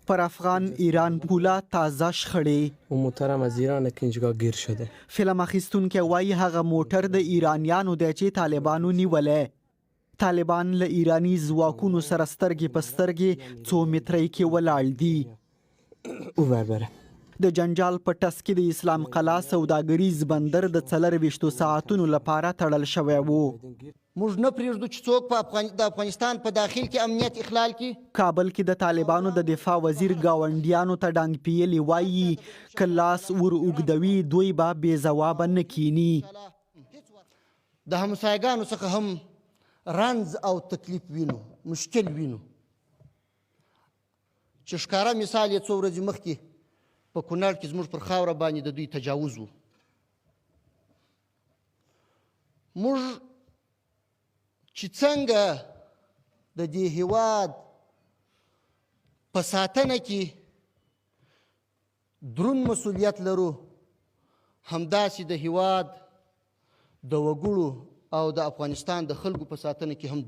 پر افغان ایران پوله تازه شخړې. اون محترم از ایران کنجگاه گیر شده. فلم اخیستونکی وایي هغه موټر د ایرانیانو دی چې طالبانو نیولی. طالبان له ایرانی ځواکونو سره سترګې په سترګې 2 مترۍ کې ولاړ دي. او بره. د جنجال په ټس کې د اسلام قلعه سوداګریز بندر د 24 ساعتونو لپاره تړل شوی و. موږ نه پرېږدو چې څوک د افغانستان په داخل کې امنیت اخلال کړي. کابل کې د طالبانو د دفاع وزیر ګاونډیانو ته ډانګ پیلي وایي که لاس ور اوږدوي دوی به بې ځوابه نه کینی. د همسایګانو څخه هم رنځ او تکلیف وینو، مشکل وینو، چې ښکاره مثال یې څو ورځې مخکې په کونړ کې زموږ پر خاوره باندې د دوی تجاوز و. موږ چې څنګه د دې هیواد په ساتنه کې دروند مسؤلیت لرو، همداسې د هیواد د وګړو او د افغانستان د خلکو په ساتنه کې هم